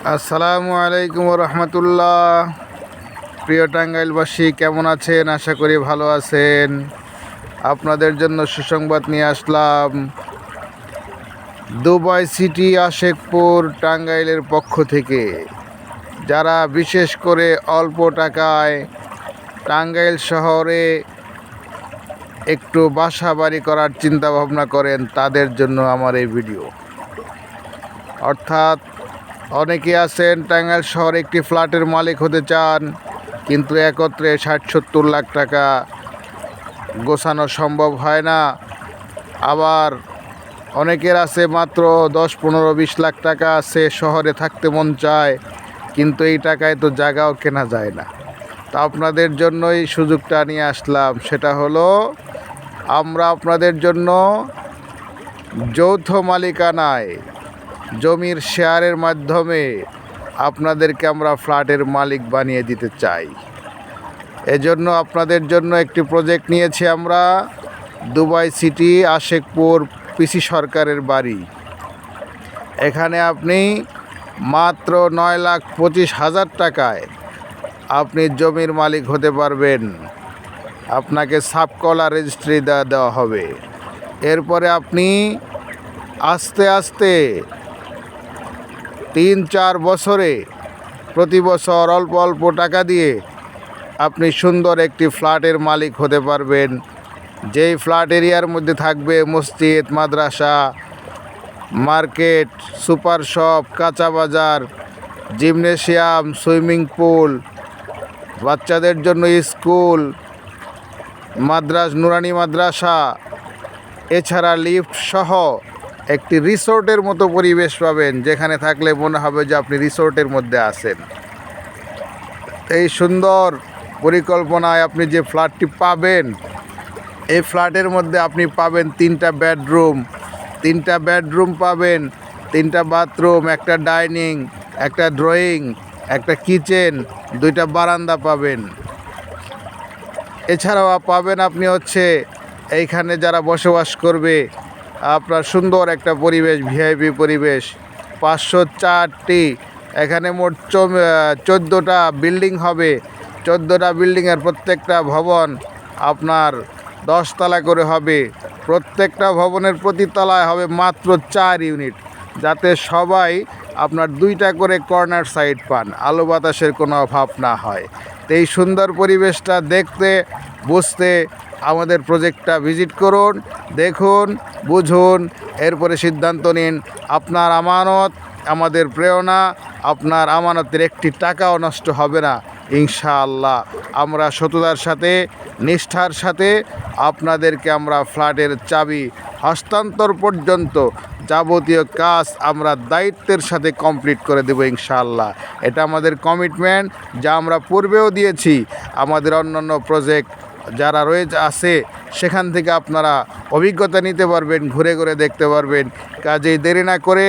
আসসালামু আলাইকুম রহমতুল্লাহ। প্রিয় টাঙ্গাইলবাসী কেমন আছেন? আশা করি ভালো আছেন। আপনাদের জন্য সুসংবাদ নিয়ে আসলাম দুবাই সিটি আশেকপুর টাঙ্গাইলের পক্ষ থেকে। যারা বিশেষ করে অল্প টাকায় টাঙ্গাইল শহরে একটু বাসা বাড়ি করার চিন্তা ভাবনা করেন, তাদের জন্য আমার এই ভিডিও। অর্থাৎ অনেকে আছেন টাঙ্গাইল শহরে একটি ফ্ল্যাটের মালিক হতে চান, কিন্তু একত্রে ৬০-৭০ লাখ টাকা গোছানো সম্ভব হয় না। আবার অনেকের আছে মাত্র ১০-১৫-২০ লাখ টাকা আছে, শহরে থাকতে মন চায়, কিন্তু এই টাকায় তো জায়গাও কেনা যায় না। তা আপনাদের জন্যই সুযোগটা নিয়ে আসলাম। সেটা হলো আমরা আপনাদের জন্য যৌথ মালিকানায় জমির শেয়ারের মাধ্যমে আপনাদেরকে আমরা ফ্ল্যাটের মালিক বানিয়ে দিতে চাই। এজন্য আপনাদের জন্য একটি প্রজেক্ট নিয়েছি আমরা, দুবাই সিটি আশেকপুর পিসি সরকারের বাড়ি। এখানে আপনি মাত্র ৯,২৫,০০০ টাকায় আপনি জমির মালিক হতে পারবেন। আপনাকে সাবকলা রেজিস্ট্রি দেওয়া হবে। এরপরে আপনি আস্তে আস্তে ৩-৪ বছরে প্রতি বছর অল্প অল্প টাকা দিয়ে আপনি সুন্দর একটি ফ্ল্যাটের মালিক হতে পারবেন, যেই ফ্ল্যাট এরিয়ার মধ্যে থাকবে মসজিদ, মাদ্রাসা, মার্কেট, সুপার শপ, কাঁচা বাজার, জিমনেশিয়াম, সুইমিং পুল, বাচ্চাদের জন্য স্কুল, নুরানি মাদ্রাসা, এছাড়া লিফট সহ একটি রিসোর্টের মতো পরিবেশ পাবেন, যেখানে থাকলে মনে হবে যে আপনি রিসোর্টের মধ্যে আছেন। এই সুন্দর পরিকল্পনায় আপনি যে ফ্ল্যাটটি পাবেন, এই ফ্ল্যাটের মধ্যে আপনি পাবেন 3টা বেডরুম পাবেন, 3টা বাথরুম, একটা ডাইনিং, একটা ড্রয়িং, একটা কিচেন, 2টা বারান্দা পাবেন। এছাড়াও পাবেন আপনি এইখানে যারা বসবাস করবে আপনার সুন্দর একটা পরিবেশ, ভিআইপি পরিবেশ। 504টি এখানে মোট 14টা বিল্ডিং হবে। 14টা বিল্ডিংয়ের প্রত্যেকটা ভবন আপনার 10 তলা করে হবে। প্রত্যেকটা ভবনের প্রতি তলায় হবে মাত্র 4 ইউনিট, যাতে সবাই আপনার 2টা করে কর্নার সাইড পান, আলো বাতাসের কোনো অভাব না হয়। তো এই সুন্দর পরিবেশটা দেখতে বুঝতে আমাদের প্রজেক্টটা ভিজিট করুন, দেখুন, বুঝুন, এরপরে সিদ্ধান্ত নিন। আপনার আমানত আমাদের প্রেরণা, আপনার আমানতের একটি টাকাও নষ্ট হবে না ইনশাআল্লাহ। আমরা সততার সাথে, নিষ্ঠার সাথে আপনাদেরকে আমরা ফ্ল্যাটের চাবি হস্তান্তর পর্যন্ত যাবতীয় কাজ আমরা দায়িত্বের সাথে কমপ্লিট করে দেব ইনশাআল্লাহ। এটা আমাদের কমিটমেন্ট, যা আমরা পূর্বেও দিয়েছি। আমাদের অন্যান্য প্রজেক্ট যারা আছে সেখান থেকে আপনারা অভিজ্ঞতা নিতে পারবেন, ঘুরে ঘুরে দেখতে পারবেন। কাজেই দেরি না করে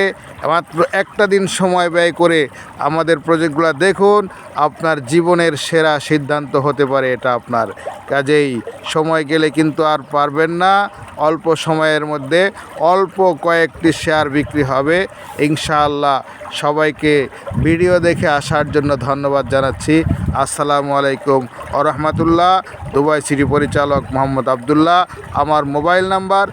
মাত্র একটা দিন সময় ব্যয় করে আমাদের প্রজেক্টগুলো দেখুন। আপনার জীবনের সেরা সিদ্ধান্ত হতে পারে এটা আপনার। কাজেই সময় গেলে কিন্তু আর পারবেন না। অল্প সময়ের মধ্যে অল্প কয়েকটি শেয়ার বিক্রি হবে ইনশাআল্লাহ। সবাইকে ভিডিও দেখে আসার জন্য ধন্যবাদ জানাচ্ছি। আসসালামু আলাইকুম ওয়া রাহমাতুল্লাহ। দুবাই সিটি পরিচালক মোহাম্মদ আবদুল্লাহ। আমার মোবাইল নাম্বার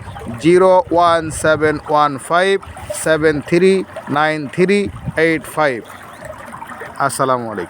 01715739385। আসসালামু আলাইকুম।